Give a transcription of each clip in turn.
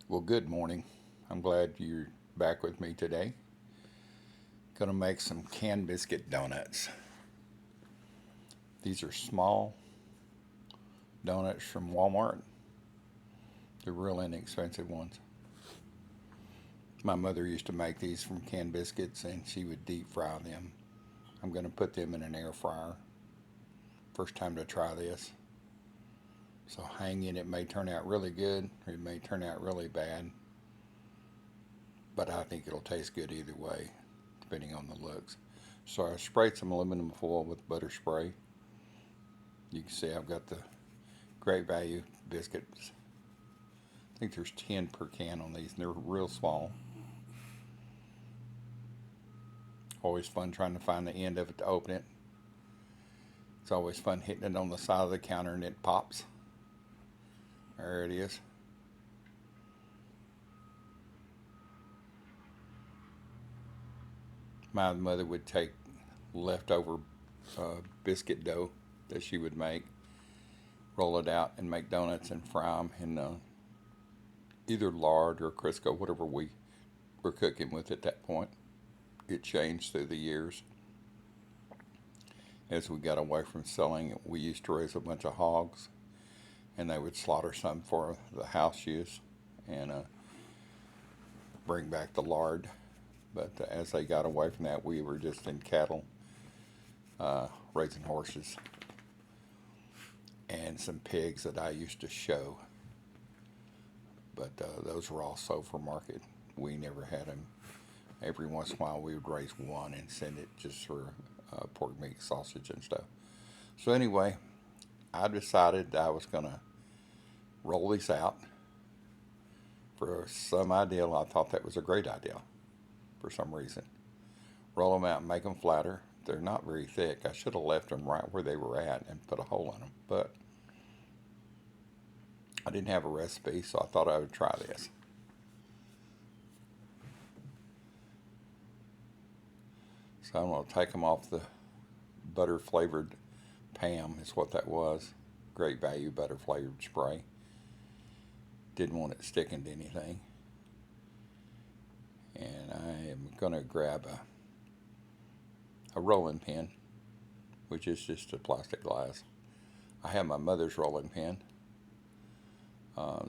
Well, good morning. I'm glad you're back with me today. Gonna make some canned biscuit donuts. These are small donuts from Walmart. They're real inexpensive ones. My mother used to make these from canned biscuits and she would deep fry them. I'm gonna put them in an air fryer. First time to try this. So hang in, it may turn out really good or it may turn out really bad. But I think it'll taste good either way, depending on the looks. So I sprayed some aluminum foil with butter spray. You can see I've got the great value biscuits. I think there's 10 per can on these, and they're real small. Always fun trying to find the end of it to open it. It's always fun hitting it on the side of the counter and it pops. There it is. My mother would take leftover biscuit dough that she would make, roll it out, and make donuts and fry them in either lard or Crisco, whatever we were cooking with at that point. It changed through the years. As we got away from selling it, we used to raise a bunch of hogs, and they would slaughter some for the house use and bring back the lard. But as they got away from that, we were just in cattle, raising horses, and some pigs that I used to show. But those were all sold for market. We never had them. Every once in a while, we would raise one and send it just for pork meat, sausage, and stuff. So anyway, I decided I was going to roll these out. For some idea, I thought that was a great idea for some reason. Roll them out and make them flatter. They're not very thick. I should have left them right where they were at and put a hole in them. But I didn't have a recipe, so I thought I would try this. So I'm going to take them off the butter flavored Pam, is what that was. Great value butter flavored spray. Didn't want it sticking to anything. And I am going to grab a rolling pin, which is just a plastic glass. I have my mother's rolling pin.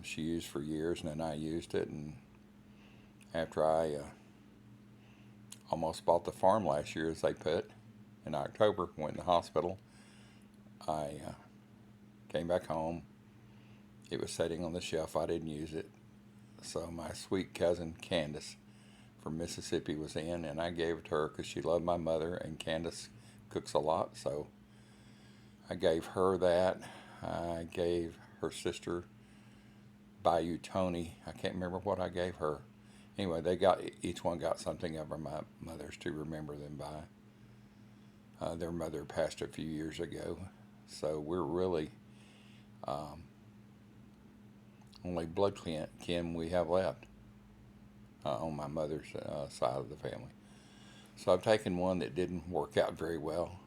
She used for years, and then I used it. And after I almost bought the farm last year, as they put, in October, went in the hospital, I came back home. It was sitting on the shelf. I didn't use it. So my sweet cousin Candace from Mississippi was in, and I gave it to her because she loved my mother, and Candace cooks a lot. So I gave her that. I gave her sister Bayou Tony. I can't remember what I gave her. Anyway, they got each one got something of my mother's to remember them by. Their mother passed a few years ago, so we're really only blood kin we have left on my mother's side of the family. So I've taken one that didn't work out very well.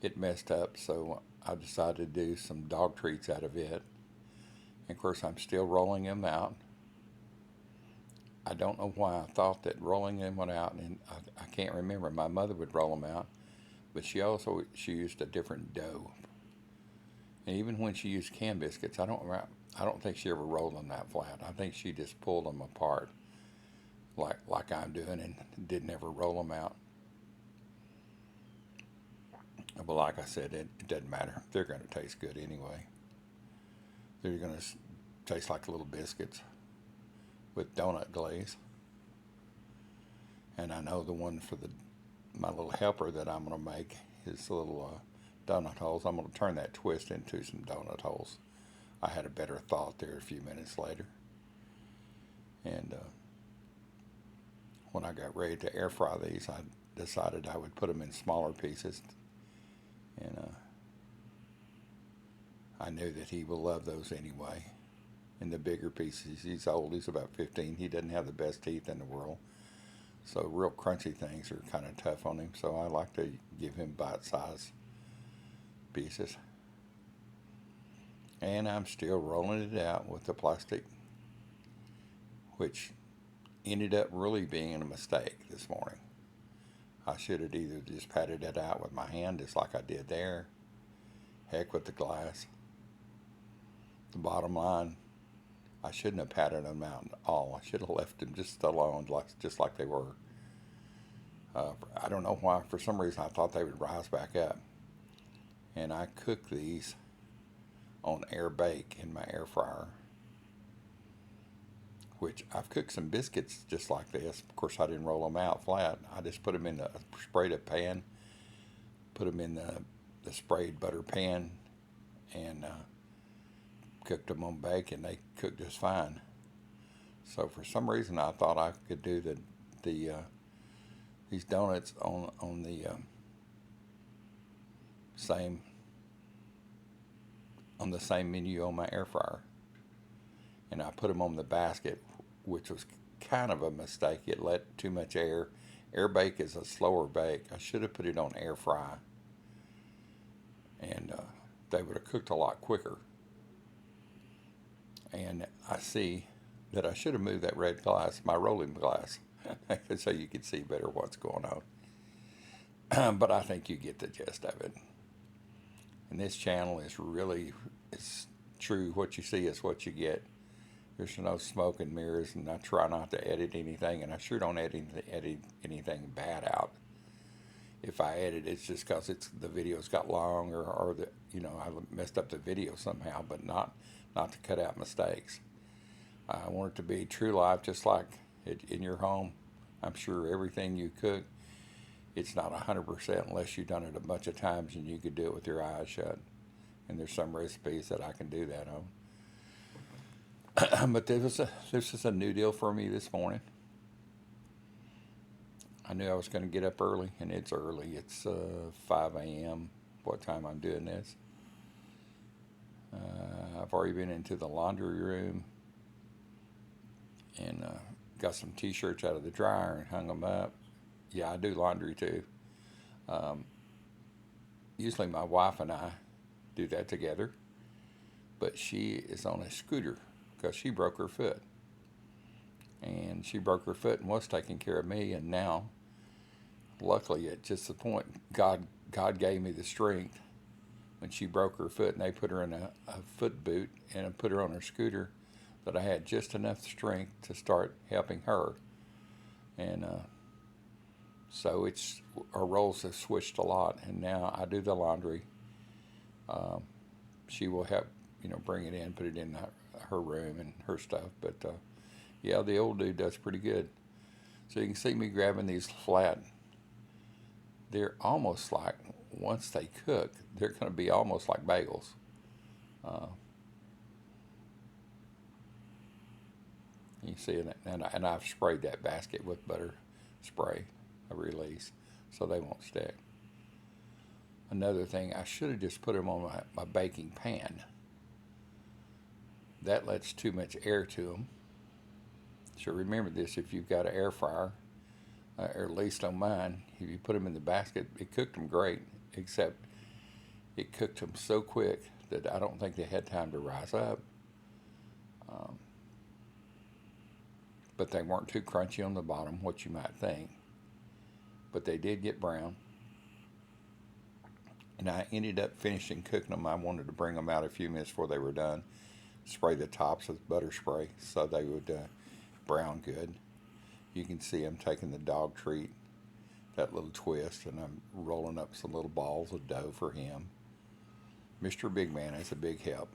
It messed up, so I decided to do some dog treats out of it. And of course, I'm still rolling them out. I don't know why I thought that rolling them out, and I can't remember. My mother would roll them out, but she used a different dough. And even when she used canned biscuits, I don't think she ever rolled them that flat. I think she just pulled them apart like I'm doing and didn't ever roll them out. But like I said, it doesn't matter. They're going to taste good anyway. They're going to taste like little biscuits with donut glaze. And I know the one for my little helper that I'm going to make is little donut holes. I'm going to turn that twist into some donut holes. I had a better thought there a few minutes later. And when I got ready to air fry these, I decided I would put them in smaller pieces. And I knew that he will love those anyway. In the bigger pieces, he's old, he's about 15. He doesn't have the best teeth in the world. So real crunchy things are kind of tough on him. So I like to give him bite-sized pieces. And I'm still rolling it out with the plastic which ended up really being a mistake this morning. I should have either just patted it out with my hand just like I did there. Heck with the glass. The bottom line, I shouldn't have patted them out at all. I should have left them just alone, just like they were. I don't know why. For some reason, I thought they would rise back up. And I cooked these on air bake in my air fryer, which I've cooked some biscuits just like this. Of course, I didn't roll them out flat. I just put them in a sprayed a pan, put them in the sprayed butter pan, and cooked them on bake, and they cooked just fine. So for some reason, I thought I could do these donuts on the same menu on my air fryer, and I put them on the basket, which was kind of a mistake. It let too much air. Air bake is a slower bake. I should have put it on air fry, and they would have cooked a lot quicker. And I see that I should have moved that red glass, my rolling glass, so you could see better what's going on. But I think you get the gist of it. And this channel is really, it's true. What you see is what you get. There's no smoke and mirrors, and I try not to edit anything, and I sure don't edit anything bad out. If I edit, it's just because the video's got long, or I messed up the video somehow, but not to cut out mistakes. I want it to be true life, just like in your home. I'm sure everything you cook, it's not 100% unless you've done it a bunch of times, and you could do it with your eyes shut. And there's some recipes that I can do that on. But this is a new deal for me this morning. I knew I was going to get up early, and it's early. It's 5 a.m. what time I'm doing this. I've already been into the laundry room and got some t-shirts out of the dryer and hung them up. Yeah, I do laundry too. Usually my wife and I do that together, but she is on a scooter because she broke her foot. And she broke her foot and was taking care of me, and now, luckily, at just the point, God gave me the strength when she broke her foot, and they put her in a foot boot and put her on her scooter, that I had just enough strength to start helping her. And so our roles have switched a lot, and now I do the laundry. She will help, bring it in, put it in her room and her stuff. But yeah, the old dude does pretty good. So you can see me grabbing these flat. They're almost like, once they cook, they're going to be almost like bagels. You see it, and I've sprayed that basket with butter spray, a release, so they won't stick. Another thing, I should have just put them on my baking pan. That lets too much air to them. So remember this, if you've got an air fryer, or at least on mine, if you put them in the basket, it cooked them great, except it cooked them so quick that I don't think they had time to rise up. But they weren't too crunchy on the bottom, what you might think. But they did get brown. And I ended up finishing cooking them. I wanted to bring them out a few minutes before they were done. Spray the tops with butter spray so they would brown good. You can see I'm taking the dog treat, that little twist, and I'm rolling up some little balls of dough for him. Mr. Big Man is a big help.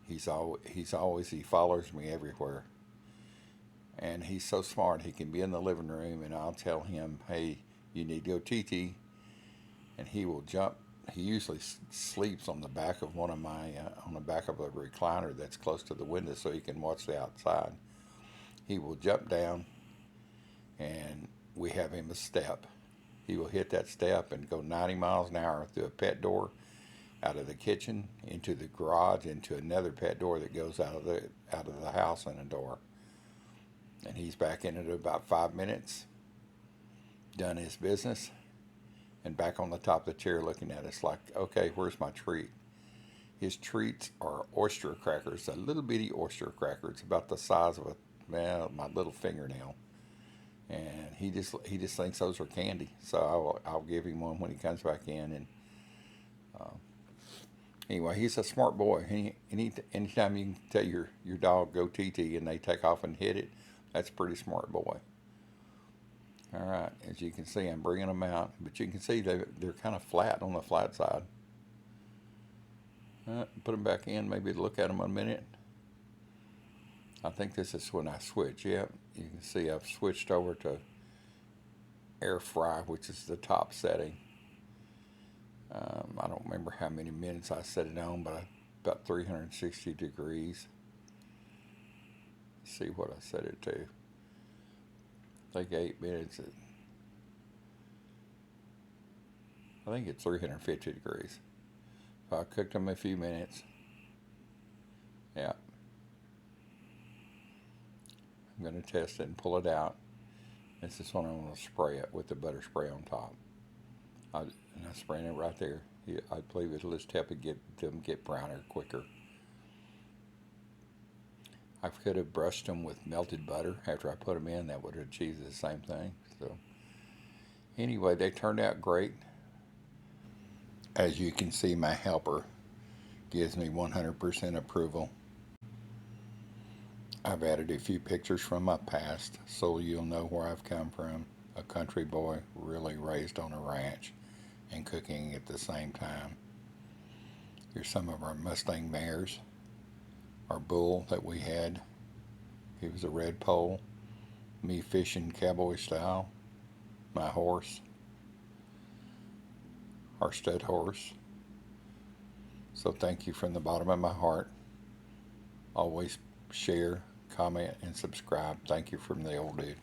He follows me everywhere. And he's so smart, he can be in the living room and I'll tell him, hey, you need to go TT. And he will jump. He usually sleeps on the back of on the back of a recliner that's close to the window so he can watch the outside. He will jump down, and we have him a step. He will hit that step and go 90 miles an hour through a pet door, out of the kitchen, into the garage, into another pet door that goes out of the house and a door. And he's back in it in about 5 minutes, done his business, and back on the top of the chair looking at us like, okay, where's my treat? his treats are oyster crackers, a little bitty oyster crackers, about the size of my little fingernail. And he just thinks those are candy. So I'll give him one when he comes back in. And anyway, he's a smart boy. Anytime you can tell your dog go TT and they take off and hit it, that's a pretty smart boy. All right, as you can see, I'm bringing them out, but you can see they're kind of flat on the flat side. Put them back in, maybe look at them a minute. I think this is when I switch. Yep, you can see I've switched over to air fry, which is the top setting. I don't remember how many minutes I set it on, but about 360 degrees. Let's see what I set it to. I think 8 minutes. I think it's 350 degrees. So I cooked them a few minutes. Yeah. I'm going to test it and pull it out. This is when I'm going to spray it with the butter spray on top. I'm spraying it right there. I believe it'll just help them get browner quicker. I could have brushed them with melted butter after I put them in. That would have achieved the same thing. So anyway, they turned out great. As you can see, my helper gives me 100% approval. I've added a few pictures from my past so you'll know where I've come from. A country boy really raised on a ranch and cooking at the same time. Here's some of our Mustang mares. Our bull that we had, he was a red pole. Me fishing cowboy style. My horse. Our stud horse. So thank you from the bottom of my heart. Always share, comment, and subscribe. Thank you from the old dude.